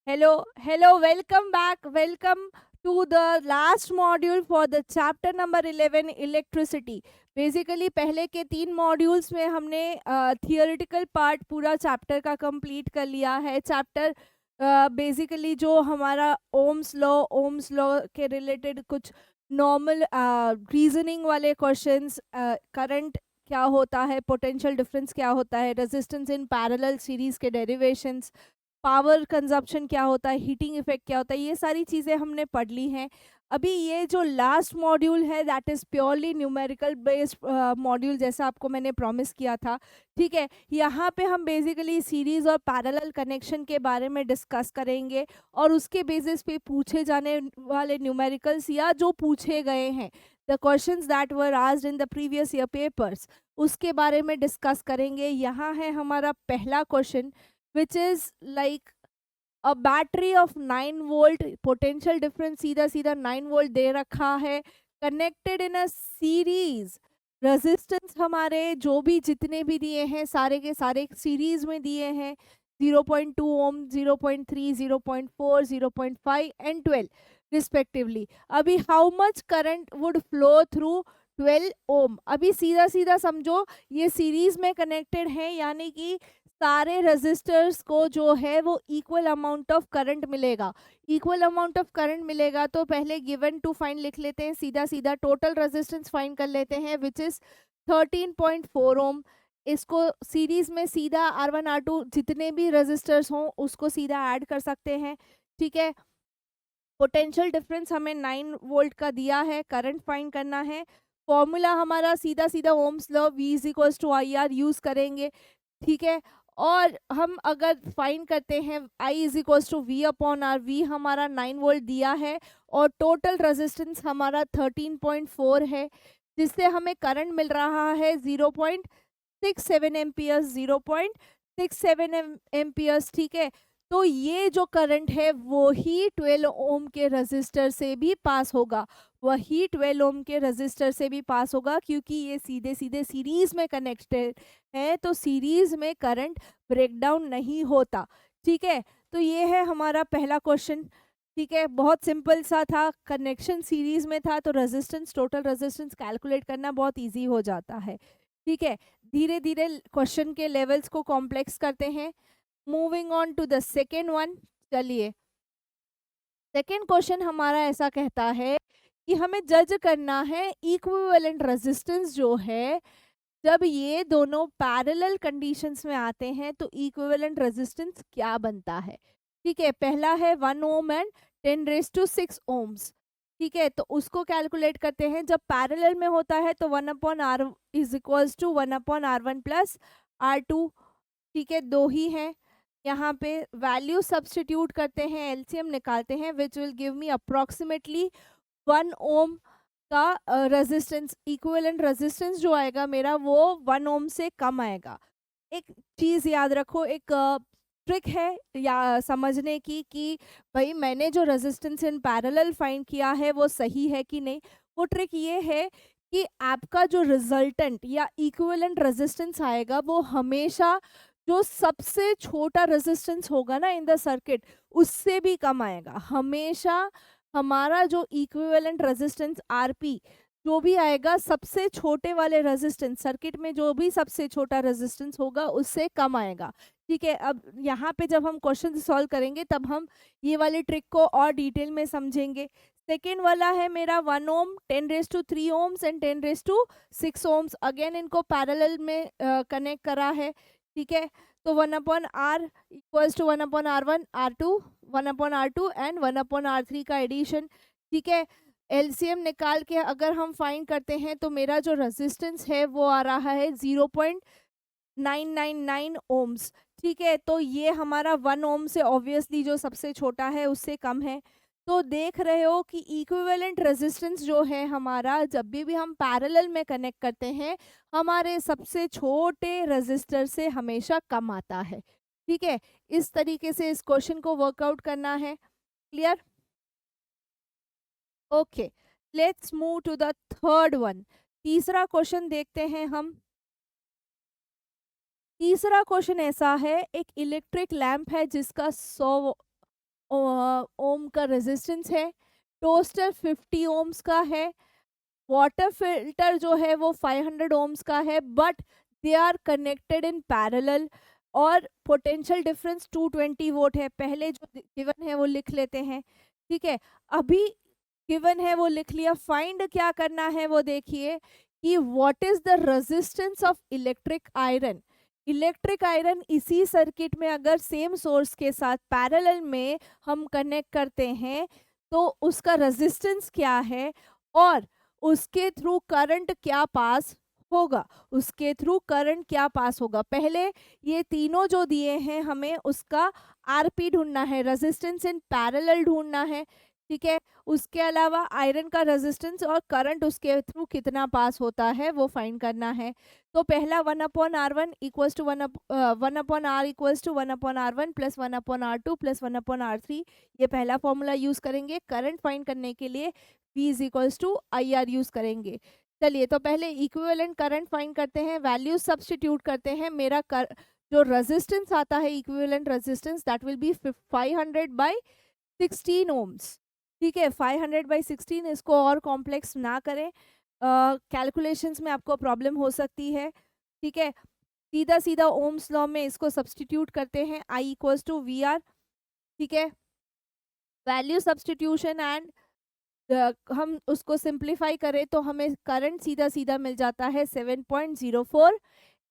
Hello, welcome back. Welcome to the last module for the chapter number 11 electricity. Basically पहले के 3 modules में हमने theoretical part पूरा chapter का कंप्लीट कर लिया है. चैप्टर बेसिकली जो हमारा ओम्स लॉ के रिलेटेड कुछ नॉर्मल रीजनिंग वाले क्वेश्चंस, करंट क्या होता है, पोटेंशियल डिफरेंस क्या होता है, रेजिस्टेंस इन पैरेलल सीरीज के डेरिवेशंस, पावर कंजप्शन क्या होता है, हीटिंग इफेक्ट क्या होता है, ये सारी चीज़ें हमने पढ़ ली हैं. अभी ये जो लास्ट मॉड्यूल है that is purely numerical based module, जैसा आपको मैंने प्रॉमिस किया था. ठीक है, यहाँ पे हम बेसिकली सीरीज और पैरेलल कनेक्शन के बारे में डिस्कस करेंगे और उसके बेसिस पे पूछे जाने वाले न्यूमेरिकल्स या जो पूछे गए हैं, the questions that were asked in the previous year papers, उसके बारे में डिस्कस करेंगे. यहाँ है हमारा पहला question, which is like a battery of 9 volt, potential difference सीधा सीधा 9 वोल्ट दे रखा है, connected in a series. Resistance हमारे जो भी जितने भी दिए हैं सारे के सारे सीरीज में दिए हैं, 0.2 ओम, 0.3, 0.4, 0.5 एंड 12 रिस्पेक्टिवली. अभी how much current would flow through 12 ओम. अभी सीधा सीधा समझो ये सीरीज में कनेक्टेड है, यानी कि सारे रेजिस्टर्स को जो है वो इक्वल अमाउंट ऑफ करंट मिलेगा. इक्वल अमाउंट ऑफ करंट मिलेगा तो पहले गिवन टू फाइंड लिख लेते हैं, सीधा सीधा टोटल रेजिस्टेंस फाइंड कर लेते हैं विच इज 13.4 ओम. इसको सीरीज में सीधा R1 R2 जितने भी रेजिस्टर्स हों उसको सीधा ऐड कर सकते हैं. ठीक है, पोटेंशियल डिफरेंस हमें 9 वोल्ट का दिया है, करंट फाइंड करना है. फॉर्मूला हमारा सीधा सीधा Ohm's law V is equals to IR use करेंगे. ठीक है, और हम अगर फाइंड करते हैं I is equals to V upon R, V हमारा 9 वोल्ट दिया है और टोटल रेजिस्टेंस हमारा 13.4 है, जिससे हमें करंट मिल रहा है 0.67 एम्पियर्स, 0.67 एम्पियर्स. ठीक है, तो ये जो करंट है वो ही 12 ओम के रजिस्टर से भी पास होगा, वही 12 ओम के रजिस्टर से भी पास होगा, क्योंकि ये सीधे सीधे सीरीज में कनेक्टेड है, तो सीरीज में करंट ब्रेकडाउन नहीं होता. ठीक है, तो ये है हमारा पहला क्वेश्चन. ठीक है, बहुत सिंपल सा था, कनेक्शन सीरीज में था तो रेजिस्टेंस, टोटल रेजिस्टेंस कैलकुलेट करना बहुत इजी हो जाता है. ठीक है, धीरे धीरे क्वेश्चन के लेवल्स को कॉम्प्लेक्स करते हैं. Moving on to the second one. चलिए, सेकेंड क्वेश्चन हमारा ऐसा कहता है कि हमें जज करना है इक्विवेलेंट रेजिस्टेंस जो है, जब ये दोनों पैरेलल कंडीशंस में आते हैं तो इक्विवेलेंट रेजिस्टेंस क्या बनता है. ठीक है, पहला है 1 ओम एंड 10⁻⁶ ओम्स. ठीक है, तो उसको कैलकुलेट करते हैं. जब पैरेलल में होता है तो 1/R is equals to 1/R1 plus R2. ठीक है, दो ही है. यहाँ पे वैल्यू सब्स्टिट्यूट करते हैं, एलसीएम निकालते हैं, which will give me approximately 1 ओम का रेजिस्टेंस. इक्विवेलेंट रेजिस्टेंस जो आएगा मेरा वो 1 ओम से कम आएगा. एक चीज़ याद रखो, एक ट्रिक है या समझने की कि भाई मैंने जो रेजिस्टेंस इन पैरेलल फाइंड किया है वो सही है कि नहीं. वो ट्रिक ये है कि आपका जो रिजल्टेंट या इक्विवेलेंट रेजिस्टेंस आएगा वो हमेशा जो सबसे छोटा रेजिस्टेंस होगा ना इन द सर्किट उससे भी कम आएगा. हमेशा हमारा जो इक्विवेलेंट रेजिस्टेंस आरपी जो भी आएगा, सबसे छोटे वाले रेजिस्टेंस सर्किट में जो भी सबसे छोटा रेजिस्टेंस होगा उससे कम आएगा. ठीक है, अब यहाँ पे जब हम क्वेश्चन सॉल्व करेंगे तब हम ये वाली ट्रिक को और डिटेल में समझेंगे. सेकेंड वाला है मेरा 1 ओम, 10⁻³ ओम्स एंड 10⁻⁶ ओम्स. अगेन इनको पैरेलल में कनेक्ट करा है. ठीक है, तो 1/R equals to 1/R1 R2, 1/R2 and 1/R3 का एडिशन. ठीक है, एलसीएम निकाल के अगर हम फाइंड करते हैं तो मेरा जो रेजिस्टेंस है वो आ रहा है 0.999 ओम्स. ठीक है, तो ये हमारा 1 ओम से ऑब्वियसली जो सबसे छोटा है उससे कम है. तो देख रहे हो कि इक्विवेलेंट रेजिस्टेंस जो है हमारा, जब भी हम पैरेलल में कनेक्ट करते हैं हमारे सबसे छोटे रेजिस्टर से हमेशा कम आता है. ठीक है, इस तरीके से इस क्वेश्चन को वर्कआउट करना है. Clear? Okay, let's move to the third one. तीसरा क्वेश्चन देखते हैं हम. तीसरा क्वेश्चन ऐसा है, एक इलेक्ट्रिक लैंप है जिसका 100 ओम का रेजिस्टेंस है, टोस्टर 50 ओम्स का है, वाटर फिल्टर जो है वो 500 ओम्स का है, but they are connected in parallel और पोटेंशियल डिफरेंस 220 वोल्ट है। पहले जो गिवन है वो लिख लेते हैं, ठीक है। अभी गिवन है वो लिख लिया, फाइंड क्या करना है वो देखिए कि what is the resistance of electric iron. Electric iron इसी सर्किट में अगर सेम सोर्स के साथ पैरेलल में हम कनेक्ट करते हैं तो उसका रेजिस्टेंस क्या है और उसके थ्रू करंट क्या पास होगा, उसके थ्रू करंट क्या पास होगा। पहले ये तीनों जो दिए हैं हमें उसका आरपी ढूंढना है, रेजिस्टेंस इन पैरेलल ढूंढना है, ठीक है। उसके अलावा आयरन का रेजिस्टेंस और करंट उसके थ्रू कितना पास होता है वो फाइंड करना है। तो पहला 1/R1 equals to 1/R equals to 1/R1 plus 1/R2 plus 1/R3, ये पहला फॉर्मूला यूज करेंगे। करंट फाइंड करने के लिए V is equals to IR use करेंगे। चलिए तो पहले इक्विवेलेंट करंट फाइंड करते हैं, वैल्यू सब्स्टिट्यूट करते हैं। मेरा जो रेजिस्टेंस आता है equivalent resistance that will be 500/16 ohms, ठीक है। 500/16, इसको और कॉम्प्लेक्स ना करें, कैलकुलेशंस में आपको प्रॉब्लम हो सकती है, ठीक है। सीधा सीधा ओम्स लॉ में इसको सब्स्टिट्यूट करते हैं, I इक्वल्स टू VR, ठीक है। वैल्यू सब्स्टिट्यूशन एंड हम उसको सिंप्लीफाई करें तो हमें करंट सीधा सीधा मिल जाता है 7.04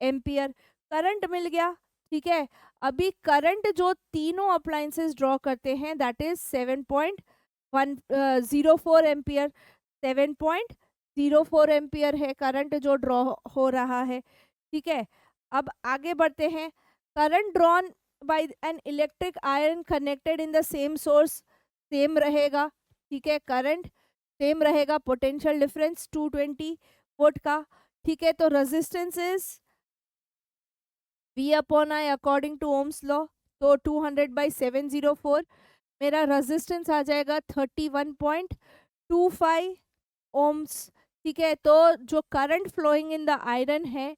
एम्पियर। करंट मिल गया, ठीक है। अभी करंट जो तीनों अप्लायंसेस ड्रॉ करते हैं दैट इज 7.04 एम्पियर। 7.04 एम्पियर है करंट जो ड्रॉ हो रहा है, ठीक है। अब आगे बढ़ते हैं। Current drawn by an electric iron connected in the same source, same रहेगा, ठीक है। करंट सेम रहेगा, पोटेंशियल डिफरेंस 220 वोल्ट का, ठीक है। तो resistance is V/I according to Ohm's law, तो 200/704 मेरा रेजिस्टेंस आ जाएगा 31.25 ओम्स, ठीक है। तो जो current flowing in the iron है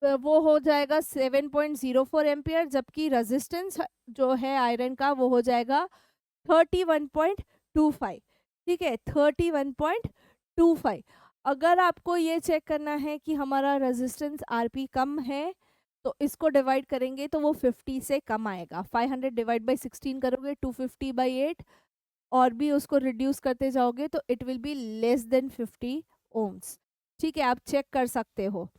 वो हो जाएगा 7.04 एम्पियर, जबकि रेजिस्टेंस जो है आयरन का वो हो जाएगा 31.25, ठीक है। 31.25। अगर आपको ये चेक करना है कि हमारा रेजिस्टेंस आरपी कम है तो इसको डिवाइड करेंगे तो वो 50 से कम आएगा। 500 डिवाइड बाई 16 करोगे 250/8 और भी उसको रिड्यूस करते जाओगे तो it will be less than 50 ohms, ठीक है। आप चेक कर सकते हो।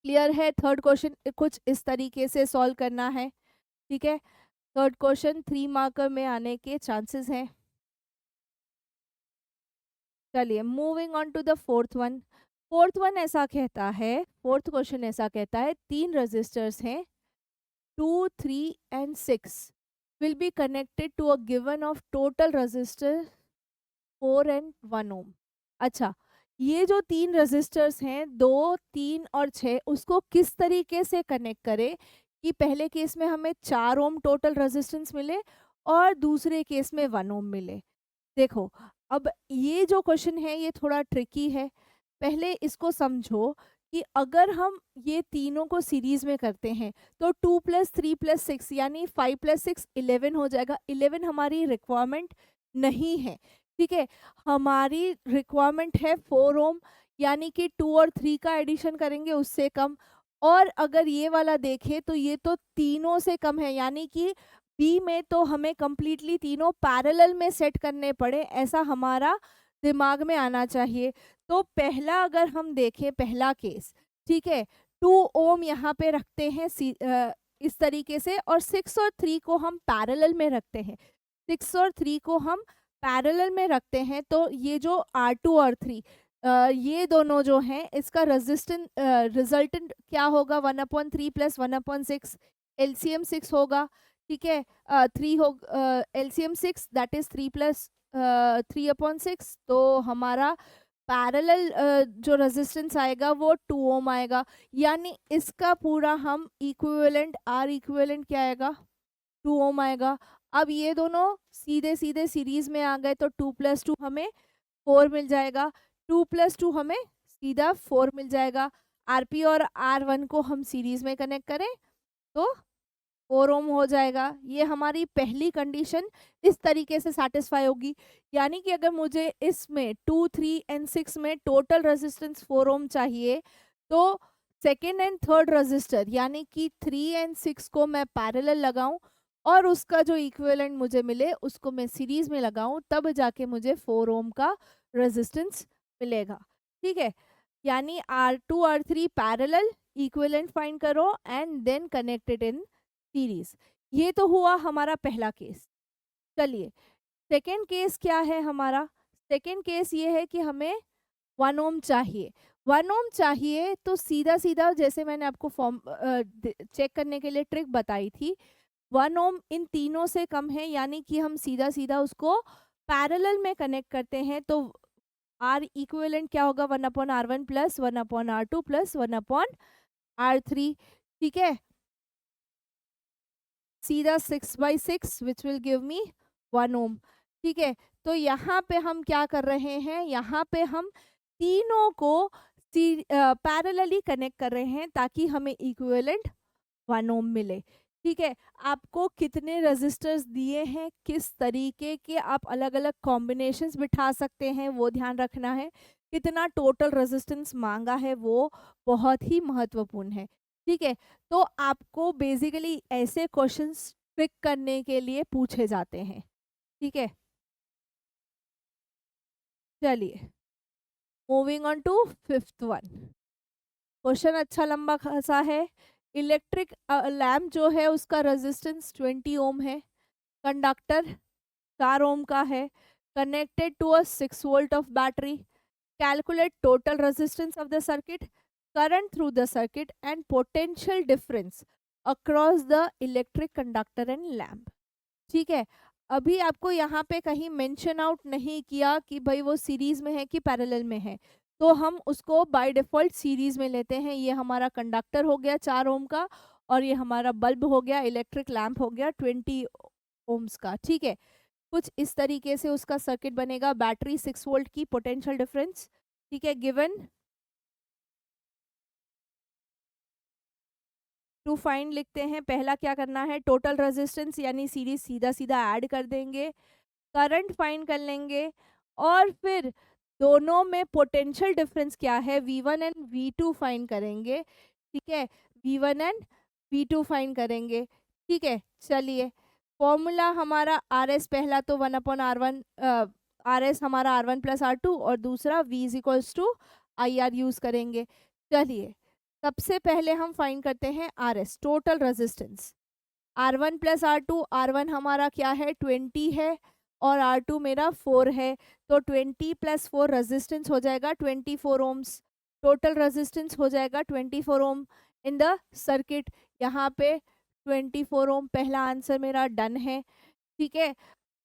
क्लियर है? थर्ड क्वेश्चन कुछ इस तरीके से सॉल्व करना है, ठीक है। थर्ड क्वेश्चन 3 मार्कर में आने के चांसेस हैं। चलिए moving on to the fourth one. Fourth one ऐसा कहता है, फोर्थ क्वेश्चन ऐसा कहता है 3 रजिस्टर्स हैं 2, 3 and 6 will be connected to a given of total register 4 and 1 ohm. अच्छा, ये जो 3 रजिस्टर्स हैं 2, 3 और 6, उसको किस तरीके से कनेक्ट करें कि पहले केस में हमें 4 ओम टोटल रेजिस्टेंस मिले और दूसरे केस में 1 ओम मिले। देखो अब ये जो क्वेश्चन है ये थोड़ा ट्रिकी है। पहले इसको समझो कि अगर हम ये तीनों को सीरीज में करते हैं तो 2 + 3 + 6 यानी 5 + 6 11 हो जाएगा। 11 हमारी रिक्वायरमेंट नहीं है, ठीक है। हमारी रिक्वायरमेंट है 4 ओम, यानी कि 2 और 3 का एडिशन करेंगे उससे कम। और अगर ये वाला देखें तो ये तो तीनों से कम है, यानी कि बी में तो हमें कंप्लीटली तीनों पैरेलल में सेट करने पड़े, ऐसा हमारा दिमाग में आना चाहिए। तो पहला अगर हम देखें, पहला केस, ठीक है, 2 ओम यहाँ पे रखते हैं इस तरीके से, और 6 और 3 को हम पैरेलल में रखते हैं। 6 और 3 को हम पैरेलल में रखते हैं तो ये जो R2 और 3 ये दोनों जो हैं इसका रेजिस्टेंस रिजल्टेंट क्या होगा 1/3 + 1/6, एलसीएम 6 होगा, ठीक है। 3 हो एलसीएम 6 दैट इज 3 + 3/6, तो हमारा पैरेलल जो रेजिस्टेंस आएगा वो 2 ओम आएगा। यानी इसका पूरा हम इक्विवेलेंट आर इक्विवेलेंट क्या आएगा 2 ओम आएगा। अब ये दोनों सीधे सीधे सीरीज में आ गए तो 2 + 2 हमें 4 मिल जाएगा, 2 + 2 हमें सीधा 4 मिल जाएगा। आरपी और R1 को हम सीरीज में कनेक्ट करें तो 4 ओम हो जाएगा। ये हमारी पहली कंडीशन इस तरीके से सेटिस्फाई होगी। यानी कि अगर मुझे इसमें 2, 3 एंड 6 में टोटल रेजिस्टेंस 4 ओम चाहिए, तो सेकेंड एंड थर्ड रजिस्टर यानी कि 3 एंड 6 को मैं पैरेलल लगाऊं और उसका जो इक्विवेलेंट मुझे मिले उसको मैं सीरीज में लगाऊं, तब जाके मुझे 4 ओम का रेजिस्टेंस मिलेगा। ठीक है, यानी R2 R3 parallel, equivalent find करो and then connected in series. ये तो हुआ हमारा पहला केस। चलिए सेकेंड केस क्या है हमारा। सेकेंड केस ये है कि हमें 1 ओम चाहिए। 1 ओम चाहिए तो सीधा सीधा जैसे मैंने आपको फॉर्म चेक करने के लिए ट्रिक बताई थी, 1 ओम इन तीनों से कम है, यानी कि हम सीधा सीधा उसको पैरेलल में कनेक्ट करते हैं। तो आर इक्विवेलेंट क्या होगा, 1/R1 plus 1/R2 plus 1/R3। ठीक है, सीधा 6/6 which will give me 1 ohm. ठीक है, तो यहाँ पे हम क्या कर रहे हैं, यहाँ पे हम तीनों को पैरेलली कनेक्ट कर रहे हैं ताकि हमें इक्विवेलेंट 1 ओम मिले। ठीक है, आपको कितने रेजिस्टर्स दिए हैं, किस तरीके के आप अलग अलग कॉम्बिनेशंस बिठा सकते हैं वो ध्यान रखना है। कितना टोटल रेजिस्टेंस मांगा है वो बहुत ही महत्वपूर्ण है। ठीक है, तो आपको बेसिकली ऐसे क्वेश्चंस ट्रिक करने के लिए पूछे जाते हैं। ठीक है, चलिए moving on to fifth one. Question अच्छा लंबा खासा है। इलेक्ट्रिक लैम्प जो है उसका रेजिस्टेंस 20 ओम है, कंडक्टर 4 ओम का है, connected to a 6 volt of battery. Calculate total resistance of the circuit, current through the circuit and potential difference across the electric conductor and lamp. ठीक है, अभी आपको यहाँ पे कहीं मेंशन आउट नहीं किया कि भाई वो सीरीज में है कि पैरेलल में है, तो हम उसको बाय डिफॉल्ट सीरीज में लेते हैं। ये हमारा कंडक्टर हो गया 4 ओम का और ये हमारा बल्ब हो गया, इलेक्ट्रिक लैम्प हो गया 20 ओम्स का। ठीक है, कुछ इस तरीके से उसका सर्किट बनेगा। बैटरी 6 वोल्ट की, पोटेंशियल डिफरेंस। ठीक है, गिवन टू फाइंड लिखते हैं। पहला क्या करना है, टोटल रेजिस्टेंस यानी सीरीज सीधा सीधा ऐड कर देंगे, करंट फाइंड कर लेंगे और फिर दोनों में पोटेंशियल डिफरेंस क्या है V1 एंड V2 फाइंड करेंगे। ठीक है, V1 एंड V2 फाइंड करेंगे। ठीक है, चलिए फॉर्मूला हमारा RS पहला तो 1/R1, RS हमारा R1 प्लस R2 और दूसरा V is equals to IR use करेंगे। चलिए सबसे पहले हम फाइंड करते हैं RS, total resistance. R1 plus R2, R1 हमारा क्या है 20 है और R2 मेरा 4 है, तो 20 प्लस 4 रेजिस्टेंस हो जाएगा 24 ओम्स। टोटल रेजिस्टेंस हो जाएगा 24 ओम इन द सर्किट। यहाँ पे 24 ओम पहला आंसर मेरा डन है। ठीक है,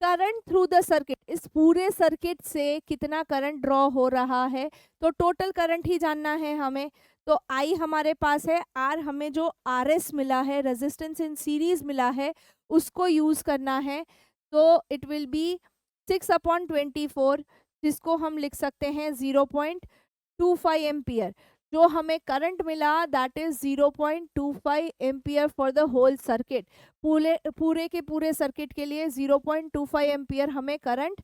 करंट थ्रू द सर्किट, इस पूरे सर्किट से कितना करंट ड्रॉ हो रहा है, तो टोटल करंट ही जानना है हमें। तो I हमारे पास है, R हमें जो RS मिला है, रेजिस्टेंस इन सीरीज मिला है, उसको यूज करना है। तो इट विल बी 6/24, जिसको हम लिख सकते हैं 0.25 एम्पियर। जो हमें करंट मिला that is 0.25 ampere for the whole circuit. पूरे के पूरे सर्किट के लिए 0.25 एम्पियर हमें करंट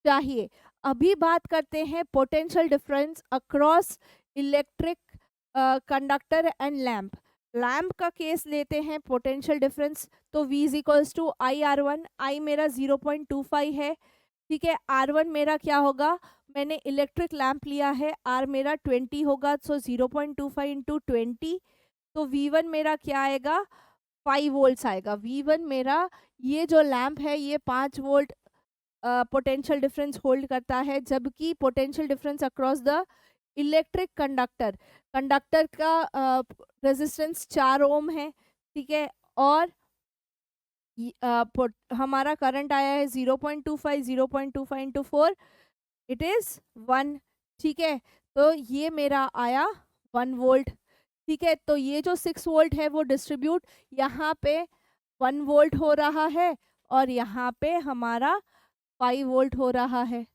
चाहिए। अभी बात करते हैं potential difference across electric conductor and lamp. Lamp का केस लेते हैं पोटेंशियल डिफरेंस, तो V is equals to IR1। I मेरा 0.25 है। ठीक है, R1 मेरा क्या होगा, मैंने इलेक्ट्रिक लैम्प लिया है, R मेरा 20 होगा, सो 0.25 इंटू 20, तो V1 मेरा क्या आएगा 5 वोल्ट्स आएगा। V1 मेरा, ये जो लैम्प है ये 5 वोल्ट पोटेंशियल डिफरेंस होल्ड करता है, जबकि potential difference across the electric conductor, conductor का रेजिस्टेंस 4 ओम है। ठीक है, और हमारा करंट आया है 0.25, 0.25 इंटू 4 इट इज 1। ठीक है, तो ये मेरा आया 1 वोल्ट। ठीक है, तो ये जो 6 वोल्ट है वो डिस्ट्रीब्यूट यहाँ पे 1 वोल्ट हो रहा है और यहाँ पे हमारा 5 वोल्ट हो रहा है,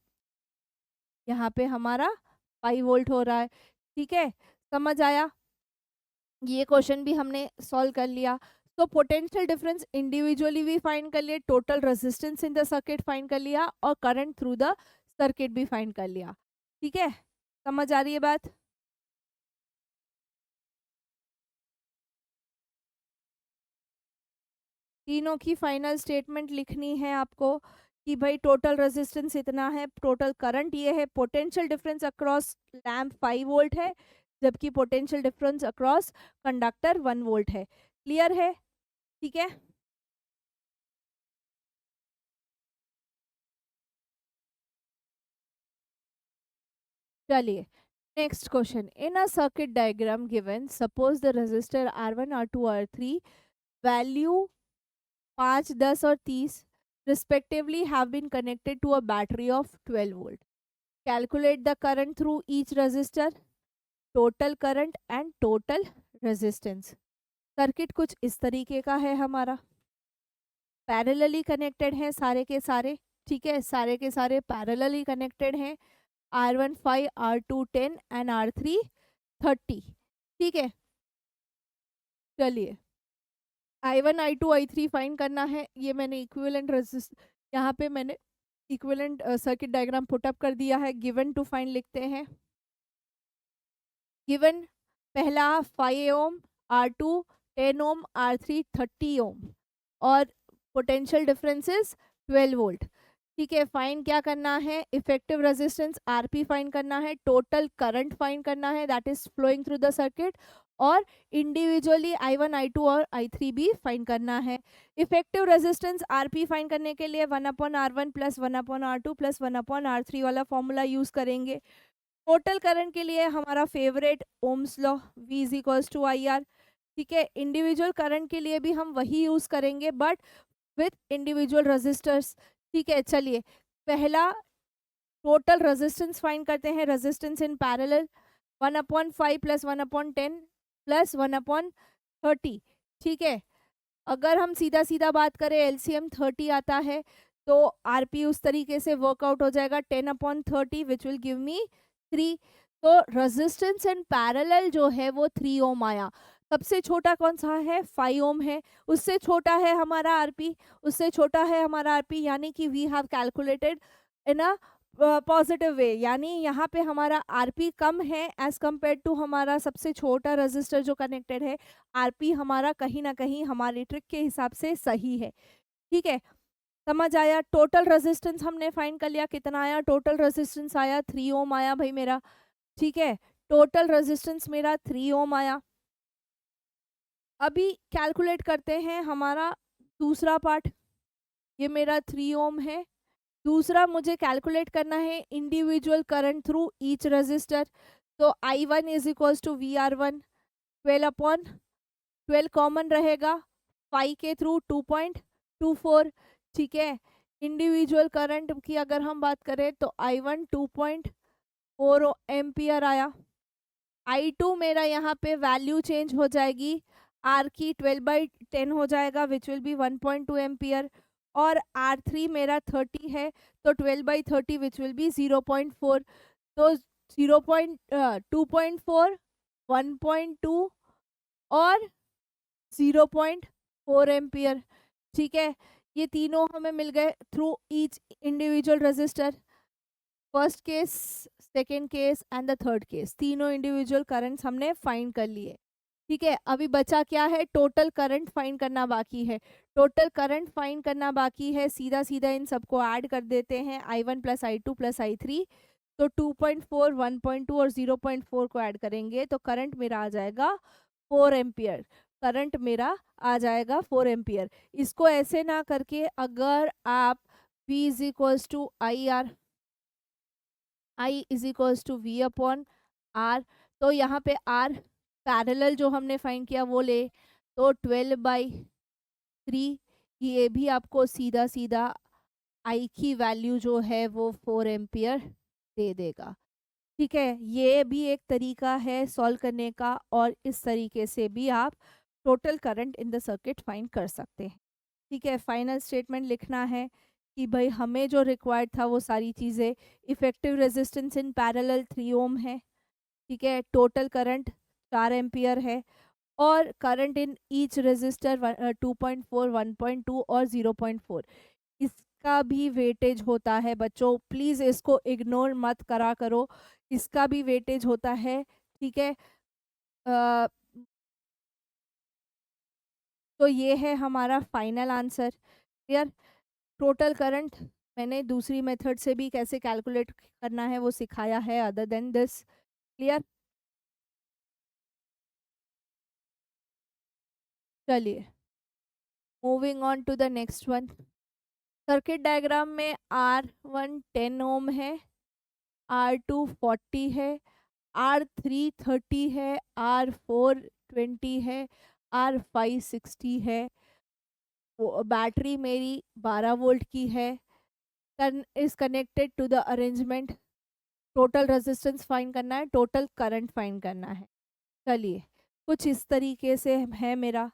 यहाँ पे हमारा 5 वोल्ट हो रहा है। ठीक है, समझ आया, ये क्वेश्चन भी हमने सॉल्व कर लिया। तो पोटेंशियल डिफरेंस इंडिविजुअली भी फाइंड कर लिए, total resistance in the circuit find कर लिया और करंट थ्रू द सर्किट भी फाइंड कर लिया। ठीक है, समझ आ रही है बात? तीनों की फाइनल स्टेटमेंट लिखनी है आपको कि भाई टोटल रेजिस्टेंस इतना है, टोटल करंट ये है, potential difference across lamp 5 volt है, जबकि potential difference across conductor 1 volt है। क्लियर है? ठीक है, चलिए next question. In a circuit diagram given suppose the resistor R1 R2 R3 value 5 10 और 30 respectively have been connected to a battery of 12 volt. Calculate the current through each resistor, total current and total resistance. Circuit कुछ इस तरीके का है हमारा, parallelly connected है सारे के सारे। ठीक है, सारे के सारे पैरेलली कनेक्टेड हैं, R1 5 R2 10 एंड R3 30। ठीक है, चलिए I1 I2 I3 फाइंड करना है। ये मैंने इक्विवेलेंट रेजिस्ट, यहाँ पे मैंने इक्विवेलेंट सर्किट डायग्राम पुटअप कर दिया है। गिवन टू फाइंड लिखते हैं। गिवन पहला 5 ओम, R2 10 ओम, R3 30 ओम और पोटेंशियल डिफरेंसेस 12 वोल्ट। ठीक है, फाइंड क्या करना है? इफेक्टिव रेजिस्टेंस आरपी फाइंड करना है, टोटल करंट फाइंड करना है that is flowing through the circuit, और इंडिविजुअली I1 I2 और I3 भी फाइंड करना है। इफेक्टिव रेजिस्टेंस आरपी फाइंड करने के लिए 1/R1 plus 1/R2 plus 1/R3 वाला फॉर्मूला यूज करेंगे। टोटल करंट के लिए हमारा favourite Ohm's law V is equals to IR। ठीक है, इंडिविजुअल करंट के लिए भी हम वही यूज करेंगे बट विथ इंडिविजुअल रेजिस्टर्स। ठीक है, चलिए पहला टोटल रेजिस्टेंस फाइंड करते हैं। Resistance in parallel 1/5 plus 1/10 plus 1/30। ठीक है, अगर हम सीधा सीधा बात करें LCM 30 आता है तो आरपी उस तरीके से वर्कआउट हो जाएगा 10/30 विच विल गिव मी 3। तो रेजिस्टेंस इन पैरेलल जो है वो 3 ओम आया। सबसे छोटा कौन सा है? 5 ओम है। उससे छोटा है हमारा आरपी, उससे छोटा है हमारा आरपी, यानी कि we have calculated in a positive way, यानी यहाँ पे हमारा आरपी कम है एज कम्पेयर टू हमारा सबसे छोटा रजिस्टर जो कनेक्टेड है। आरपी हमारा कहीं ना कहीं हमारी ट्रिक के हिसाब से सही है। ठीक है, समझ आया? टोटल रेजिस्टेंस हमने फाइंड कर लिया, कितना आया? टोटल रेजिस्टेंस आया 3 ओम आया भाई मेरा। ठीक है, टोटल रेजिस्टेंस मेरा 3 ओम आया। अभी कैलकुलेट करते हैं हमारा दूसरा पार्ट। ये मेरा 3 ओम है। दूसरा मुझे कैलकुलेट करना है individual current through each resistor. तो I1 is equals to VR1 12/12 common रहेगा, 5 के थ्रू 2.24। ठीक है, इंडिविजुअल करंट की अगर हम बात करें तो I1 2.4 एम्पियर आया। I2 मेरा यहाँ पे वैल्यू चेंज हो जाएगी, R की 12/10 हो जाएगा विच विल बी 1.2 एम्पियर, और R3 मेरा 30 है तो 12/30 विच विल बी 0.4। तो 2.4 1.2 और 0.4 एम्पियर। ठीक है, ये तीनों हमें मिल गए through each individual register. First case, second case and the third case, तीनों इंडिविजुअल करंट्स हमने फाइंड कर लिए। ठीक है, अभी बचा क्या है? टोटल करंट फाइंड करना बाकी है। टोटल करंट फाइंड करना बाकी है, सीधा सीधा इन सबको ऐड कर देते हैं, I1 plus I2 plus I3। तो 2.4 1.2 और 0.4 को ऐड करेंगे तो करंट मेरा आ जाएगा 4 एम्पियर। करंट मेरा आ जाएगा 4 एम्पियर। इसको ऐसे ना करके अगर आप V is equals to IR, I is equals to V upon R, तो यहाँ पे R पैरेलल जो हमने फाइंड किया वो ले, तो 12/3, ये भी आपको सीधा सीधा I की वैल्यू जो है वो 4 एम्पियर दे देगा। ठीक है, ये भी एक तरीका है सॉल्व करने का, और इस तरीके से भी आप total current in the circuit find कर सकते हैं। ठीक है, फाइनल स्टेटमेंट लिखना है कि भाई हमें जो रिक्वायर्ड था वो सारी चीज़ें, इफेक्टिव रेजिस्टेंस इन पैरेलल 3 ओम है। ठीक है, टोटल करंट 4 एम्पियर है, और करंट इन ईच रजिस्टर 2.4, 1.2 और 0.4, इसका भी वेटेज होता है बच्चों, प्लीज इसको इग्नोर मत करा करो, इसका भी वेटेज होता है। ठीक है, अ, तो ये है हमारा final answer. Clear? Total current मैंने दूसरी मेथड से भी कैसे कैलकुलेट करना है वो सिखाया है अदर देन दिस। क्लियर? चलिए moving on to the next one. Circuit diagram में R1 10 ओम है, R2 40 है, R3 30 है, R4 20 है, R5 60 है। बैटरी मेरी 12 वोल्ट की है, is connected to the arrangement. Total resistance find करना है, टोटल करंट फाइंड करना है। चलिए कुछ इस तरीके से है मेरा।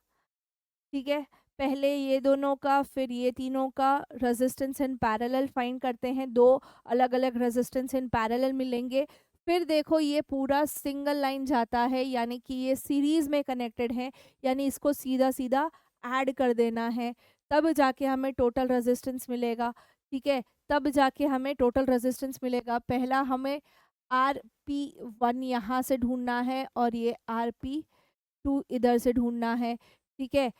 ठीक है, पहले ये दोनों का फिर ये तीनों का रेजिस्टेंस इन पैरेलल फाइंड करते हैं। दो अलग अलग रेजिस्टेंस इन पैरेलल मिलेंगे। फिर देखो ये पूरा सिंगल लाइन जाता है, यानी कि ये सीरीज में कनेक्टेड है, यानी इसको सीधा सीधा ऐड कर देना है, तब जाके हमें टोटल रेजिस्टेंस मिलेगा। ठीक है, तब जाके हमें टोटल रेजिस्टेंस मिलेगा। पहला हमें RP1 यहाँ से ढूंढना है और ये RP2 इधर से ढूंढना है। ठीक है,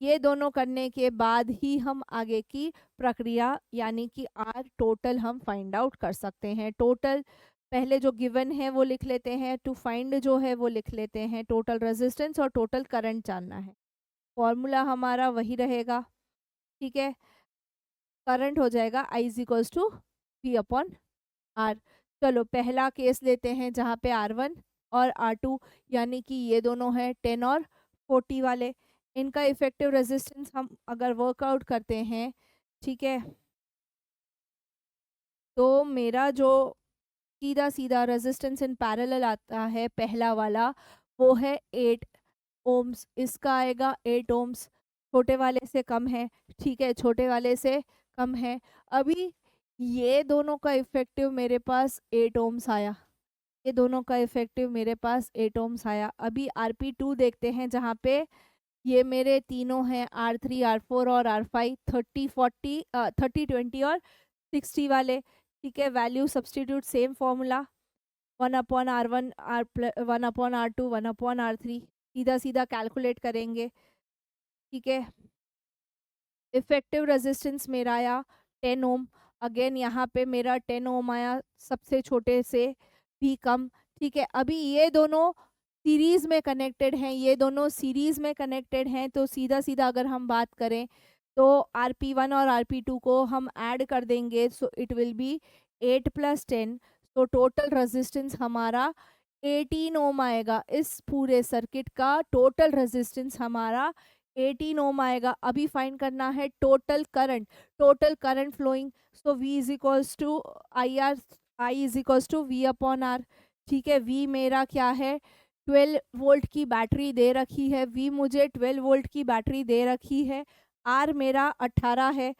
ये दोनों करने के बाद ही हम आगे की प्रक्रिया यानी कि आर टोटल हम फाइंड आउट कर सकते हैं। टोटल पहले जो गिवन है वो लिख लेते हैं, टू फाइंड जो है वो लिख लेते हैं, टोटल रेजिस्टेंस और टोटल करंट जानना है। फॉर्मूला हमारा वही रहेगा। ठीक है, करंट हो जाएगा I is equals to V/R। चलो पहला केस लेते हैं जहाँ पे R1 और R2 यानी कि ये दोनों हैं 10 और 40 वाले। इनका इफेक्टिव रेजिस्टेंस हम अगर वर्कआउट करते हैं, ठीक है, तो मेरा जो सीधा सीधा रेजिस्टेंस इन पैरेलल आता है पहला वाला, वो है 8 ओम्स। इसका आएगा 8 ओम्स, छोटे वाले से कम है। ठीक है, छोटे वाले से कम है। अभी ये दोनों का इफेक्टिव मेरे पास 8 ओम्स आया, ये दोनों का इफेक्टिव मेरे पास 8 ओम्स आया। अभी RP2 देखते हैं जहाँ पे ये मेरे तीनों हैं R3, R4 और R5, 30, 40, 30, 20 और 60 वाले। ठीक है, value substitute same formula, 1/R1, R 1/R2, 1/R3, सीधा सीधा कैलकुलेट करेंगे। ठीक है, इफेक्टिव रेजिस्टेंस मेरा आया 10 ओम। अगेन यहाँ पे मेरा 10 ओम आया, सबसे छोटे से भी कम। ठीक है, अभी ये दोनों सीरीज में कनेक्टेड हैं, ये दोनों सीरीज में कनेक्टेड हैं, तो सीधा सीधा अगर हम बात करें तो RP1 और RP2 को हम ऐड कर देंगे, सो इट विल बी 8 + 10। तो टोटल रेजिस्टेंस हमारा 18 ओम आएगा। इस पूरे सर्किट का टोटल रेजिस्टेंस हमारा 18 ओम आएगा। अभी फाइंड करना है total current, total current flowing. So V is equals to IR, I is equals to V/R। ठीक है, V मेरा क्या है, 12 वोल्ट की बैटरी दे रखी है। V मुझे 12 वोल्ट की बैटरी दे रखी है। R मेरा 18 है।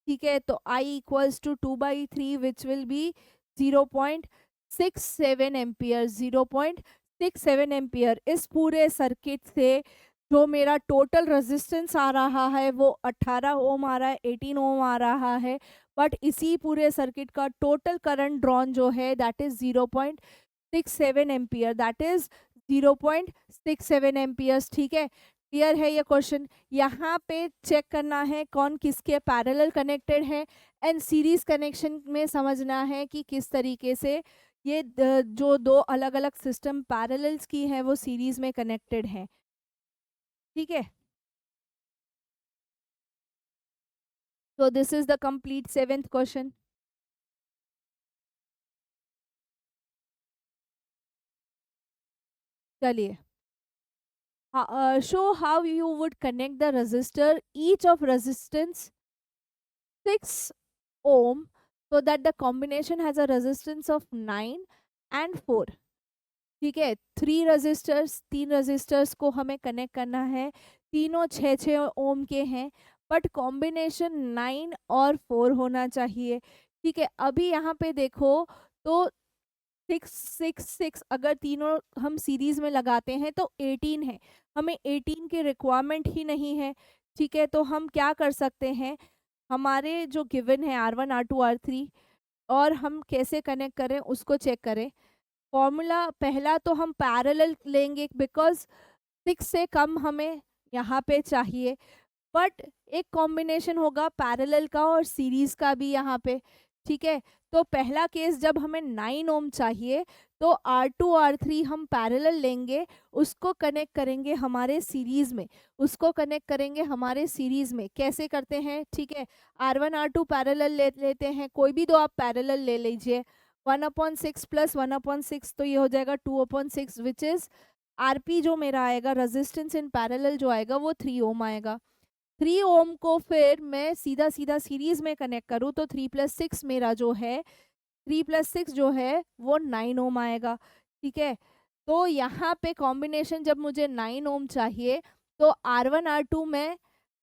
ठीक है, तो I equals to 2/3 which will be 0.67 ampere, 0.67 ampere. इस पूरे सर्किट से जो मेरा टोटल रेजिस्टेंस आ रहा है वो 18 ओम आ रहा है, 18 ओम आ रहा है, बट इसी पूरे सर्किट का टोटल करंट ड्रॉन जो है that is 0.67 ampere, that is 0.67 amperes. ठीक है, क्लियर है ये क्वेश्चन? यहाँ पे चेक करना है कौन किसके पैरेलल कनेक्टेड है, एंड सीरीज कनेक्शन में समझना है कि किस तरीके से ये जो दो अलग अलग सिस्टम पैरेलल्स की है वो सीरीज में कनेक्टेड है। ठीक है, तो this is the complete 7th question. चलिए, show how you would connect the resistor each of resistance 6 ohm so that the combination has a resistance of 9 and 4। ठीक है, 3 रजिस्टर्स को हमें कनेक्ट करना है, तीनों 6 ओम के हैं, बट कॉम्बिनेशन 9 और 4 होना चाहिए। ठीक है, अभी यहाँ पे देखो तो 6 6 6 अगर तीनों हम सीरीज में लगाते हैं तो 18 है, हमें 18 की रिक्वायरमेंट ही नहीं है, ठीक है। तो हम क्या कर सकते हैं, हमारे जो गिवन है R1 R2 R3 और हम कैसे कनेक्ट करें उसको चेक करें। फॉर्मूला पहला तो हम पैरेलल लेंगे बिकॉज 6 से कम हमें यहाँ पे चाहिए, बट एक कॉम्बिनेशन होगा पैरेलल का और सीरीज का भी यहाँ पे, ठीक है। तो पहला केस जब हमें 9 ओम चाहिए तो R2 R3 हम पैरेलल लेंगे, उसको कनेक्ट करेंगे हमारे सीरीज में, उसको कनेक्ट करेंगे हमारे सीरीज में। कैसे करते हैं, ठीक है। R1 R2 पैरेलल लेते हैं, कोई भी दो आप पैरेलल ले लीजिए। 1/6 प्लस 1/6 तो ये हो जाएगा 2/6 विच इज आरपी जो मेरा आएगा रेजिस्टेंस इन पैरेलल जो आएगा वो 3 ओम आएगा। 3 ओम को फिर मैं सीधा सीधा सीरीज में कनेक्ट करूँ तो 3 + 6 मेरा जो है 3 + 6 जो है वो 9 ओम आएगा, ठीक है। तो यहाँ पे कॉम्बिनेशन जब मुझे 9 ओम चाहिए तो R1 R2 में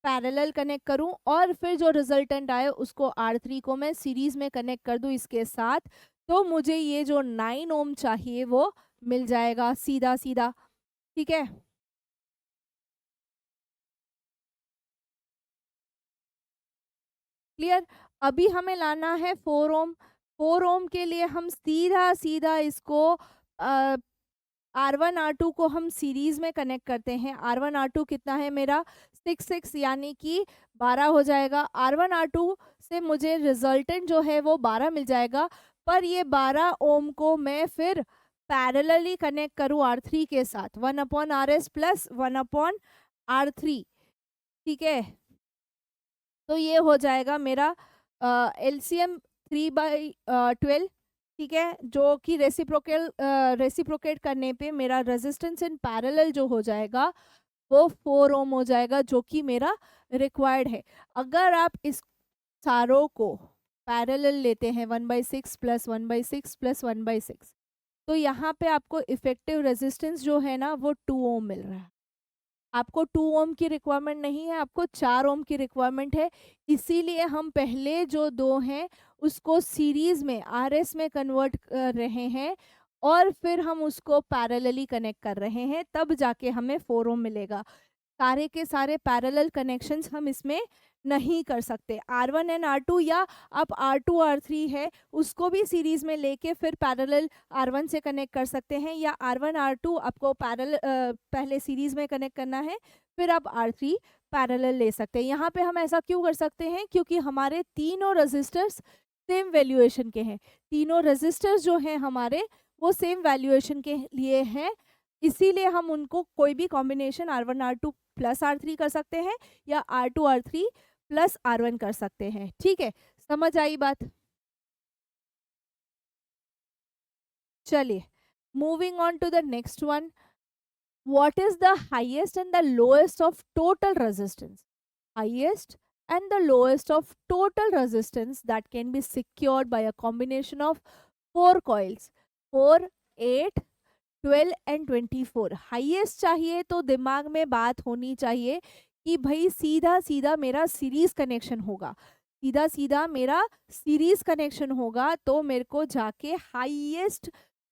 पैरेलल कनेक्ट करूं और फिर जो रिजल्टेंट आए उसको R3 को मैं सीरीज में कनेक्ट कर दूं इसके साथ, तो मुझे ये जो 9 ओम चाहिए वो मिल जाएगा सीधा सीधा, ठीक है। क्लियर। अभी हमें लाना है 4 ओम। 4 ओम के लिए हम सीधा सीधा इसको R1 R2 को हम सीरीज में कनेक्ट करते हैं। R1 R2 कितना है मेरा 6 यानी कि 12 हो जाएगा। R1 R2 से मुझे रिजल्टेंट जो है वो 12 मिल जाएगा, पर ये 12 ओम को मैं फिर पैरेलली कनेक्ट करूँ R3 के साथ 1/RS प्लस 1/R3, ठीक है। तो ये हो जाएगा मेरा LCM 3/12, ठीक है, जो कि रेसिप्रोकेट करने पे मेरा रेजिस्टेंस इन पैरेलल जो हो जाएगा वो 4 ओम हो जाएगा, जो कि मेरा रिक्वायर्ड है। अगर आप इस सारों को पैरेलल लेते हैं 1/6 प्लस 1/6 प्लस 1/6, तो यहाँ पे आपको इफेक्टिव रेजिस्टेंस जो है ना वो 2 ओम मिल रहा है। आपको 2 ओम की रिक्वायरमेंट नहीं है, आपको 4 ओम की रिक्वायरमेंट है। इसीलिए हम पहले जो दो हैं उसको सीरीज में आरएस में कन्वर्ट कर रहे हैं और फिर हम उसको पैरेलली कनेक्ट कर रहे हैं, तब जाके हमें 4 ओम मिलेगा। सारे के सारे पैरेलल कनेक्शंस हम इसमें नहीं कर सकते। R1 एंड R2 या आप R2 R3 है उसको भी सीरीज में लेके फिर पैरेलल R1 से कनेक्ट कर सकते हैं, या R1 R2 आपको पहले सीरीज में कनेक्ट करना है फिर आप R3 पैरेलल ले सकते हैं। यहाँ पे हम ऐसा क्यों कर सकते हैं, क्योंकि हमारे तीनों रजिस्टर्स सेम वैल्यूएशन के हैं। तीनों रजिस्टर्स जो हैं हमारे वो सेम वैल्यूएशन के लिए हैं, इसीलिए हम उनको कोई भी combination R1 R2 plus R3 कर सकते हैं या R2 R3 प्लस R1 कर सकते हैं, ठीक है। समझ आई बात। चलिए moving on to the next one. What is the highest and the lowest of total resistance? Highest and the lowest of total resistance that can be secured by a combination of 4 coils 4, 8, 12 and 24। Highest चाहिए तो दिमाग में बात होनी चाहिए कि भाई सीधा सीधा मेरा सीरीज कनेक्शन होगा, सीधा सीधा मेरा सीरीज कनेक्शन होगा तो मेरे को जाके हाईएस्ट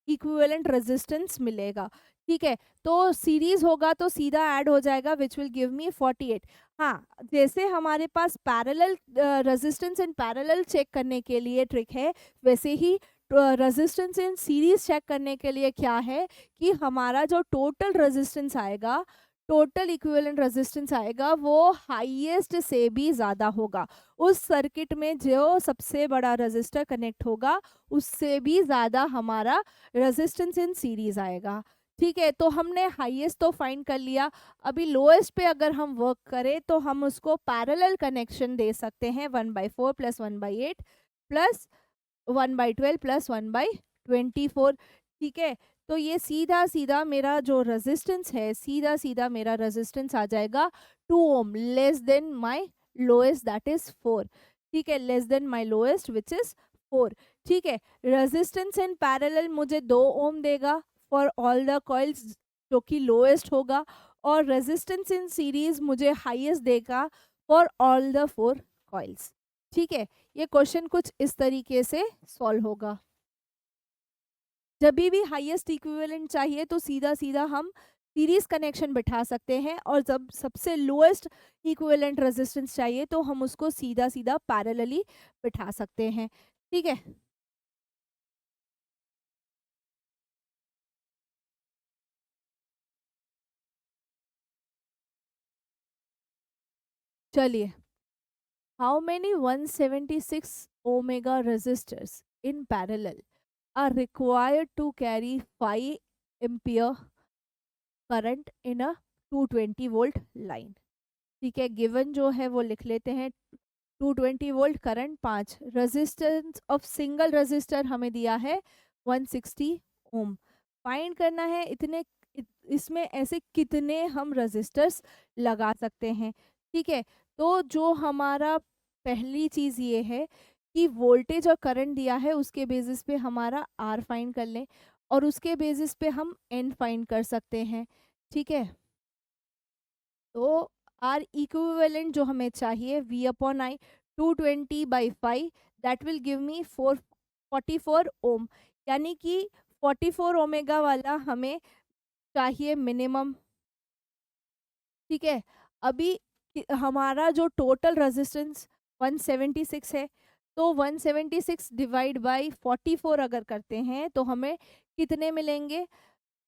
इक्विवेलेंट रेजिस्टेंस मिलेगा, ठीक है। तो सीरीज होगा तो सीधा ऐड हो जाएगा विच विल गिव मी 48। हाँ, जैसे हमारे पास parallel resistance in parallel check करने के लिए ट्रिक है, वैसे ही रेजिस्टेंस इन सीरीज चेक करने के लिए क्या है कि हमारा जो टोटल रेजिस्टेंस आएगा, टोटल इक्विवेलेंट रेजिस्टेंस आएगा वो हाईएस्ट से भी ज़्यादा होगा। उस सर्किट में जो सबसे बड़ा रेजिस्टर कनेक्ट होगा उससे भी ज़्यादा हमारा रेजिस्टेंस इन सीरीज आएगा, ठीक है। तो हमने हाईएस्ट तो फाइंड कर लिया। अभी लोएस्ट पे अगर हम वर्क करें तो हम उसको पैरेलल कनेक्शन दे सकते हैं 1/4 प्लस 1/8 प्लस 1/12 प्लस 1/24, ठीक है। तो ये सीधा सीधा मेरा जो रेजिस्टेंस है, सीधा सीधा मेरा रेजिस्टेंस आ जाएगा 2 ohm less than my lowest that is 4, ठीक है, less than my lowest which is 4, ठीक है। रेजिस्टेंस इन पैरेलल मुझे 2 ओम देगा फॉर ऑल द कॉइल्स जो कि लोएस्ट होगा, और रेजिस्टेंस इन सीरीज मुझे हाईएस्ट देगा फॉर ऑल द 4 कॉइल्स, ठीक है। ये क्वेश्चन कुछ इस तरीके से सॉल्व होगा। जब भी हाईएस्ट इक्विवेलेंट चाहिए तो सीधा सीधा हम सीरीज कनेक्शन बिठा सकते हैं, और जब सबसे लोएस्ट इक्विवेलेंट रेजिस्टेंस चाहिए तो हम उसको सीधा सीधा पैरेलली बिठा सकते हैं। ठीक है, चलिए, how many 176 omega resistors in parallel are required to carry 5 ampere current in a 220 volt line? ठीक है, गिवन जो है वो लिख लेते हैं। 220 volt current, 5 resistance of single resistor हमें दिया है 160 ओम। फाइंड करना है इसमें ऐसे कितने हम रेजिस्टर्स लगा सकते हैं। ठीक है, तो जो हमारा पहली चीज़ ये है कि वोल्टेज और करंट दिया है, उसके बेसिस पे हमारा आर फाइंड कर लें, और उसके बेसिस पे हम एन फाइंड कर सकते हैं। ठीक है, तो आर इक्विवेलेंट जो हमें चाहिए V upon I 220/5, that will give me 44 ओम, यानी कि 44 ओमेगा वाला हमें चाहिए मिनिमम। ठीक है, अभी हमारा जो टोटल रेजिस्टेंस 176 है, तो 176 डिवाइड बाई 44 अगर करते हैं तो हमें कितने मिलेंगे?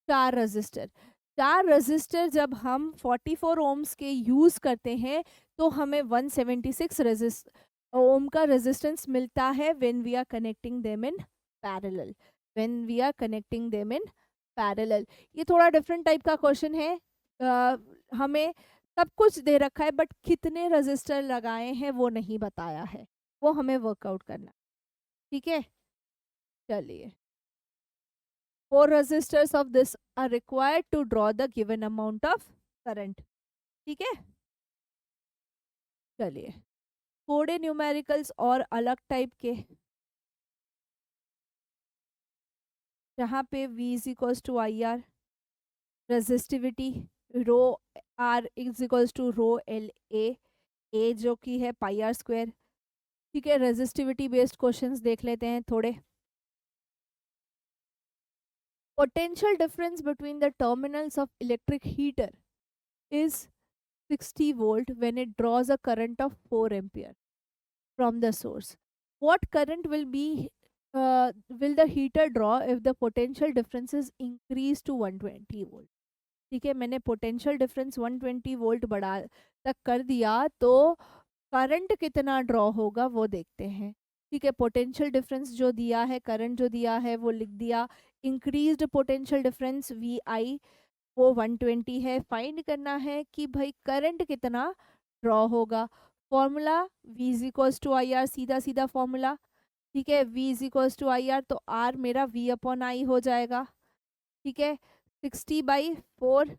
4 रजिस्टर। 4 रजिस्टर जब हम 44 ओम्स के यूज़ करते हैं तो हमें 176 ओम का रेजिस्टेंस मिलता है when we are connecting them in parallel. ये थोड़ा डिफरेंट टाइप का क्वेश्चन है। हमें सब कुछ दे रखा है, बट कितने रजिस्टर लगाए हैं वो नहीं बताया है, वो हमें वर्कआउट करना। ठीक है, चलिए, 4 resistors of this are required to draw the given amount of current। ठीक है, चलिए, थोड़े न्यूमेरिकल्स और अलग टाइप के, जहाँ पे V is equals to I R, resistivity rho R is equals to rho L A जो कि है पाई आर स्क्वायर। ठीक है, रेजिस्टिविटी बेस्ड क्वेश्चंस देख लेते हैं थोड़े। Potential difference between the terminals of electric heater is 60 volt when it draws a current of 4 ampere from the source. What current will the heater draw if the potential difference is increased to 120 volt? ठीक है, मैंने potential difference 120 volt बढ़ा तक कर दिया, तो current कितना draw होगा वो देखते हैं। ठीक है, पोटेंशियल डिफरेंस जो दिया है, करंट जो दिया है वो लिख दिया। इंक्रीज्ड पोटेंशियल डिफरेंस वी आई वो 120 है। फाइंड करना है कि भाई करंट कितना ड्रॉ होगा। Formula V is equals to I R, सीधा सीधा फॉर्मूला। ठीक है, V is equals to I R, तो R मेरा V अपॉन आई हो जाएगा। ठीक है, 60/4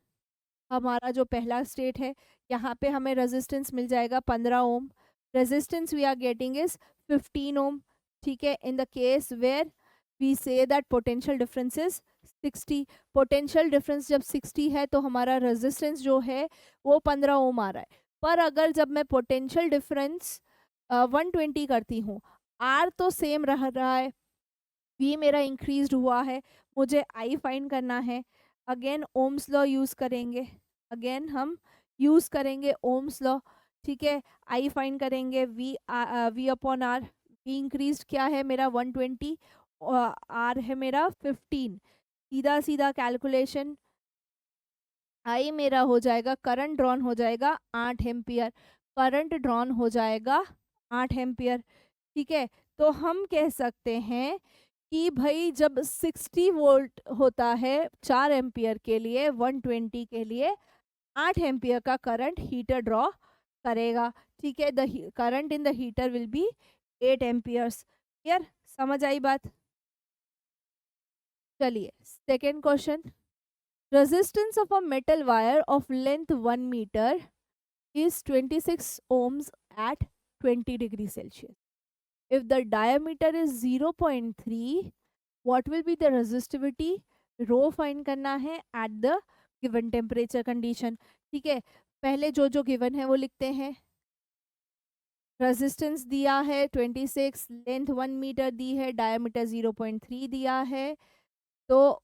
हमारा जो पहला स्टेट है, यहाँ पे हमें रेजिस्टेंस मिल जाएगा 15 ohm. Resistance we are getting is 15 ohm. ठीक है, in the case where we say that potential difference is 60। Potential difference जब 60 है तो हमारा रेजिस्टेंस जो है वो 15 ओम आ रहा है। पर अगर जब मैं पोटेंशियल डिफरेंस 120 करती हूँ, आर तो सेम रह रहा है, वी मेरा इंक्रीज हुआ है, मुझे आई फाइंड करना है। अगेन ओम्स लॉ यूज़ करेंगे, अगेन हम यूज़ करेंगे ओम्स लॉ। ठीक है, आई फाइंड करेंगे V upon R. V increase क्या है मेरा 120, आर है मेरा 15। सीधा सीधा कैलकुलेशन, आई मेरा हो जाएगा, करंट ड्रॉन हो जाएगा 8 एम्पियर। करंट ड्रॉन हो जाएगा 8 एम्पियर। ठीक है, तो हम कह सकते हैं कि भाई जब 60 वोल्ट होता है 4 एम्पियर के लिए, 120 के लिए 8 एम्पियर का करंट हीटर ड्रॉ करेगा। ठीक है, the current in the heater will be 8 amperes. Clear, समझ आई बात? चलिए, second question. Resistance of a metal wire of length 1 metre is 26 ohms at 20 degree Celsius. If the diameter is 0.3, what will be the resistivity? Rho find करना है at the given temperature condition। ठीक है, पहले जो जो given है वो लिखते हैं। रेजिस्टेंस दिया है 26, लेंथ 1 मीटर दी है, डायमीटर 0.3 दिया है, तो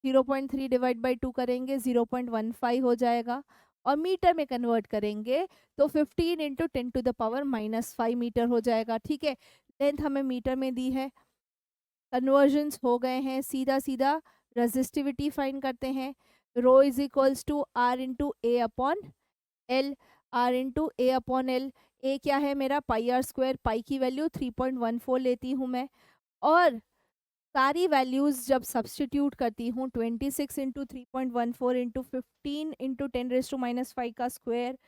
0.3 डिवाइड बाई 2 करेंगे 0.15 हो जाएगा, और मीटर में कन्वर्ट करेंगे तो 15 इंटू 10⁻⁻5 मीटर हो जाएगा। ठीक है, लेंथ हमें मीटर में दी है, कन्वर्जन्स हो गए हैं। सीधा सीधा रेजिस्टिविटी फाइंड करते हैं। Rho is equals to R into A upon L, R into A upon L. A क्या है मेरा, पाई आर स्क्वायर, पाई की वैल्यू 3.14 लेती हूँ मैं, और सारी वैल्यूज जब सब्सटीट्यूट करती हूँ 26 इंटू 3.14 इंटू 15 इंटू 10⁻⁻5 का स्क्वायर।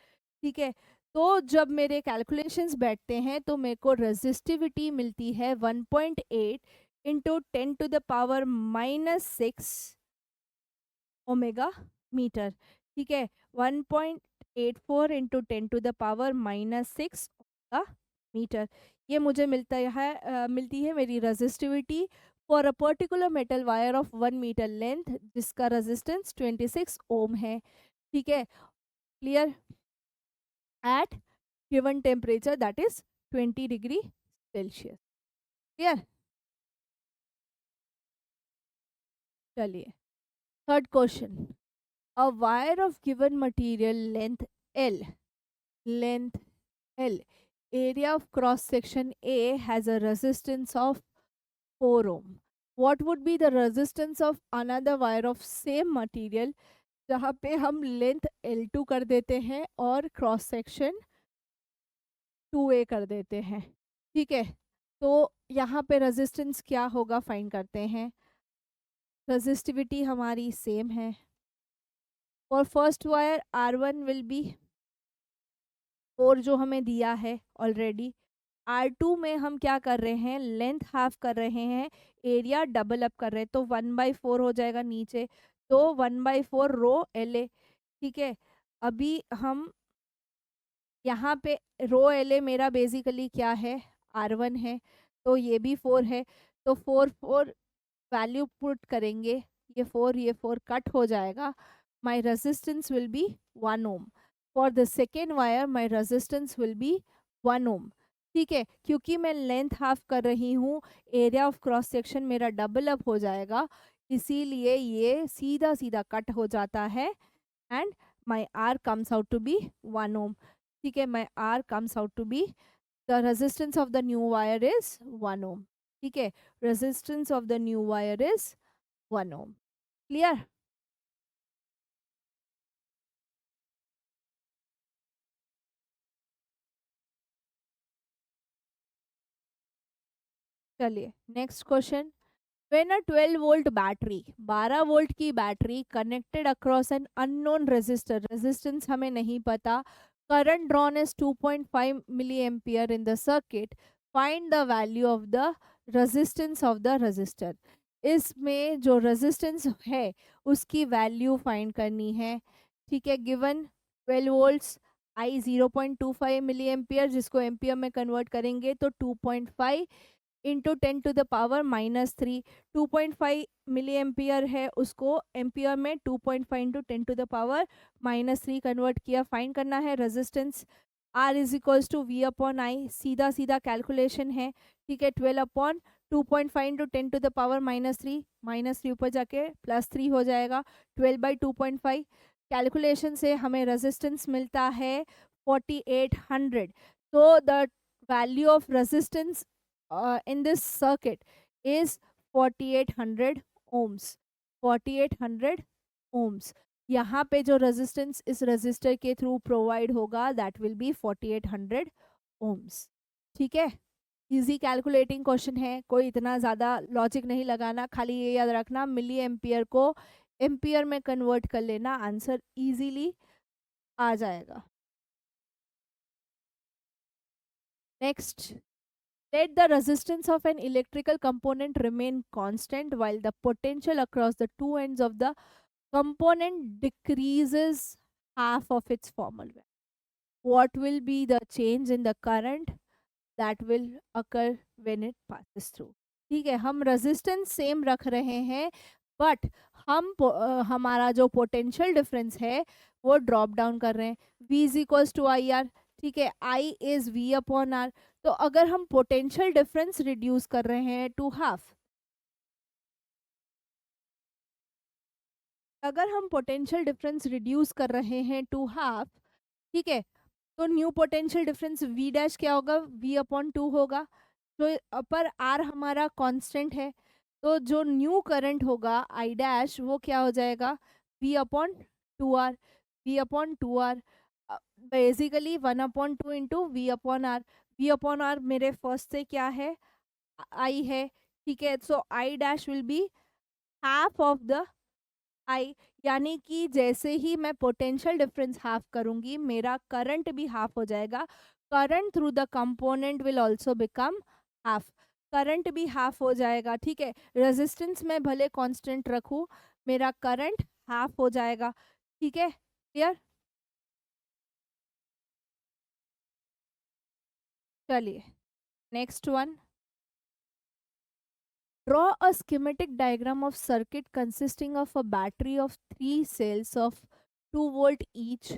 ठीक है, तो जब मेरे कैलकुलेशंस बैठते हैं तो मेरे को रेजिस्टिविटी मिलती है 1.8 इंटू 10⁻⁻6 ओमेगा मीटर। ठीक है, 1.84 इंटू 10⁻⁻6 ओमेगा मीटर। ये मुझे मिलती है मेरी resistivity for a particular metal wire of 1 metre length जिसका रेजिस्टेंस 26 ओम है। ठीक है, clear? At given temperature that is 20 degree Celsius. Clear? चलिए, third question. A wire of given material length L, area of cross section A has a resistance of 4 ohm. What would be the resistance of another wire of same material जहाँ पे हम length L2 कर देते हैं और cross section 2A कर देते हैं? ठीक है, तो यहाँ पे रेजिस्टेंस क्या होगा फाइंड करते हैं। रेजिस्टिविटी हमारी सेम है। For first wire R1 will be 4 जो हमें दिया है ऑलरेडी। R2 में हम क्या कर रहे हैं, लेंथ हाफ कर रहे हैं, एरिया डबल अप कर रहे हैं, तो 1/4 हो जाएगा नीचे, तो 1/4 रो LA। ठीक है, अभी हम यहाँ पे रो LA मेरा बेसिकली क्या है, R1 है, तो ये भी 4 है, तो 4 वैल्यू पुट करेंगे, ये 4 कट हो जाएगा। My resistance will be 1 ohm. For the second wire my resistance will be 1 ohm. ठीक है, क्योंकि मैं लेंथ हाफ कर रही हूँ, एरिया ऑफ क्रॉस सेक्शन मेरा डबल अप हो जाएगा, इसीलिए ये सीधा सीधा कट हो जाता है, and my R comes out to be 1 ohm. ठीक है, my R comes out to be, the resistance of the new wire is 1 ohm. ठीक है, resistance of the new wire is 1 ohm. Clear? चलिए, next question. When a 12 volt battery, 12 volt की battery connected across an unknown resistor, resistance हमें नहीं पता, current drawn is 2.5 milliampere in the circuit, find the value of the resistance of the resistor. इसमें जो resistance है उसकी value find करनी है। ठीक है, गिवन 12 वोल्ट्स, आई 0.25 मिली एम्पियर, जिसको एम्पियर में कन्वर्ट करेंगे तो 2.5 इंटू 10⁻⁻3। 2.5 मिली एम्पियर है, उसको एम्पियर में 2.5 इंटू 10⁻⁻3 कन्वर्ट किया, फाइंड करना है resistance. R is equals to V upon I, सीधा सीधा कैलकुलेशन है। ठीक है, 12 अपॉन 2.5 इंटू 10⁻⁻3, -3 ऊपर जाके +3 हो जाएगा, 12/2.5। कैलकुलेशन से हमें रेजिस्टेंस मिलता है 4800। तो the value of resistance in this circuit is 4800 ohms। 4800 ohms। यहाँ पे जो रेजिस्टेंस इस रेजिस्टर के थ्रू प्रोवाइड होगा दैट विल बी 4800 ohms। ठीक है, इजी कैलकुलेटिंग क्वेश्चन है, कोई इतना ज़्यादा लॉजिक नहीं लगाना, खाली ये याद रखना मिली एम्पियर को एम्पियर में कन्वर्ट कर लेना, आंसर इजीली आ जाएगा। Next, let the resistance of an electrical component remain constant while the potential across the two ends of the component decreases half of its former value. What will be the change in the current that will occur when it passes through? ठीक है, हम resistance same रख रहे हैं, but हमारा जो potential difference है वो ड्रॉप डाउन कर रहे हैं। V is equals to I R. ठीक है, I is V upon R. तो अगर हम पोटेंशियल डिफरेंस रिड्यूस कर रहे हैं टू हाफ, अगर हम पोटेंशियल डिफरेंस रिड्यूस कर रहे हैं टू हाफ, ठीक है, तो new potential difference V dash क्या होगा, वी अपॉन टू होगा। तो अपर आर हमारा कांस्टेंट है, तो जो न्यू करंट होगा आई डैश वो क्या हो जाएगा, V upon two R, V upon two R, basically 1/2 into V upon R. V upon R मेरे फर्स्ट से क्या है, आई है, ठीक है। So I dash will be half of the I, यानी कि जैसे ही मैं पोटेंशियल डिफरेंस हाफ करूंगी मेरा करंट भी हाफ हो जाएगा। Current through the component will also become half, current भी हाफ हो जाएगा, ठीक है। रेजिस्टेंस में भले कांस्टेंट रखूं, मेरा करंट हाफ हो जाएगा, ठीक है, क्लियर। चलिए next one, draw a schematic diagram of circuit consisting of a battery of 3 cells of 2 volt each,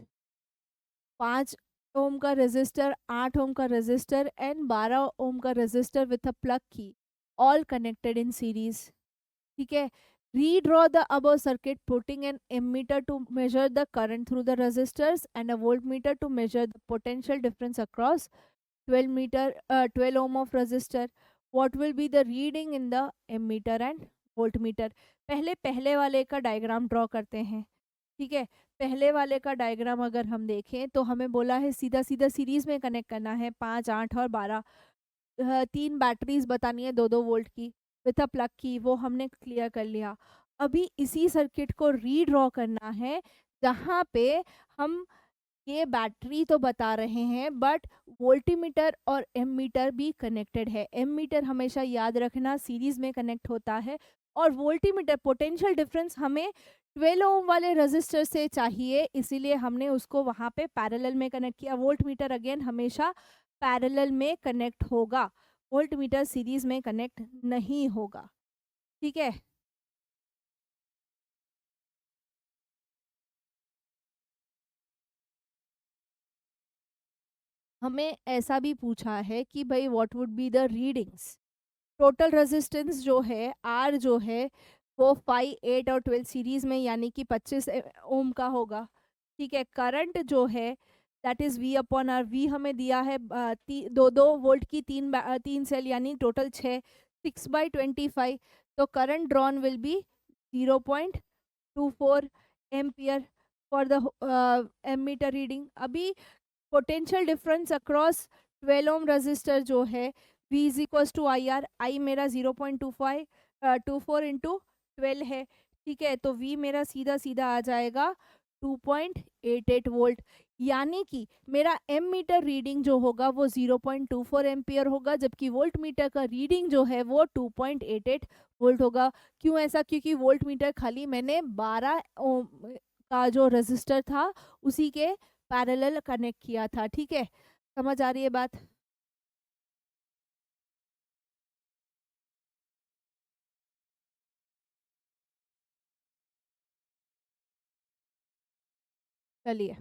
5 ओम का रेजिस्टर, 8 ओम का रेजिस्टर एंड 12 ओम का रेजिस्टर विथ अ प्लग की, ऑल कनेक्टेड इन सीरीज, ठीक है। Redraw the above circuit putting an ammeter to measure the current through the resistors and a voltmeter to measure the potential difference across 12 ohm of resistor. What will be the reading in the ammeter and voltmeter? पहले वाले का diagram draw करते हैं, ठीक है। पहले वाले का डायग्राम अगर हम देखें तो हमें बोला है सीधा सीधा सीरीज में कनेक्ट करना है, 5, 8 और 12, 3 बैटरीज बतानी है 2-2 वोल्ट की विथ अ प्लग की, वो हमने क्लियर कर लिया। अभी इसी सर्किट को रीड्रॉ करना है जहाँ पे हम ये बैटरी तो बता रहे हैं बट वोल्टीमीटर और एमीटर भी कनेक्टेड है। एमीटर हमेशा याद रखना सीरीज में कनेक्ट होता है, और वोल्टीमीटर पोटेंशियल डिफरेंस हमें 12 ओम वाले रजिस्टर से चाहिए, इसीलिए हमने उसको वहाँ पे पैरेलल में कनेक्ट किया। वोल्टमीटर अगेन हमेशा पैरेलल में कनेक्ट होगा, वोल्टमीटर सीरीज में कनेक्ट नहीं होगा, ठीक है। हमें ऐसा भी पूछा है कि भाई what would be the readings. Total resistance जो है आर जो है वो 5, 8 और 12 सीरीज में यानी कि 25 ओम का होगा, ठीक है। करंट जो है that is V upon R, V हमें दिया है 2-2 वोल्ट की 3 सेल यानी टोटल 6/25, तो current drawn will be 0.24 ampere for the ammeter reading. अभी potential difference across 12 ohm resistor जो है V is equals to I R, I मेरा 0.24 इंटू 12 है, ठीक है। तो V मेरा सीधा सीधा आ जाएगा 2.88 वोल्ट, यानी कि मेरा एम मीटर रीडिंग जो होगा वो 0.24 एम्पियर होगा, जबकि वोल्ट मीटर का रीडिंग जो है वो 2.88 वोल्ट होगा। क्यों ऐसा, क्योंकि वोल्ट मीटर खाली मैंने 12 ओम का जो रजिस्टर था उसी के पैरेलल कनेक्ट किया था, ठीक है। समझ आ रही है बात। चलिए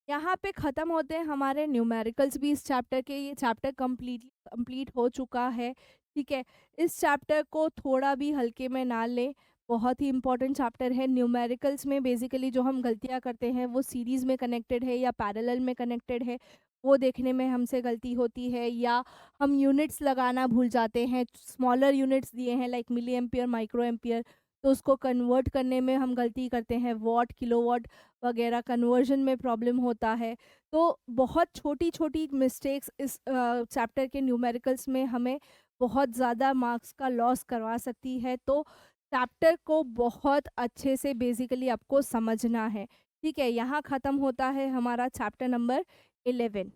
यहाँ पे ख़त्म होते हैं हमारे न्यूमेरिकल्स भी इस चैप्टर के। ये चैप्टर कंप्लीट हो चुका है, ठीक है। इस चैप्टर को थोड़ा भी हल्के में ना लें, बहुत ही इंपॉर्टेंट चैप्टर है। न्यूमेरिकल्स में बेसिकली जो हम गलतियाँ करते हैं वो सीरीज़ में कनेक्टेड है या पैरेलल में कनेक्टेड है, वो देखने में हमसे गलती होती है, या हम यूनिट्स लगाना भूल जाते हैं। स्मॉलर यूनिट्स दिए हैं like milli ampere, micro ampere, तो उसको कन्वर्ट करने में हम गलती करते हैं, वॉट, किलोवाट वगैरह कन्वर्जन में प्रॉब्लम होता है। तो बहुत छोटी छोटी मिस्टेक्स इस चैप्टर के न्यूमेरिकल्स में हमें बहुत ज़्यादा मार्क्स का लॉस करवा सकती है। तो चैप्टर को बहुत अच्छे से बेसिकली आपको समझना है, ठीक है। यहाँ ख़त्म होता है हमारा चैप्टर नंबर 11।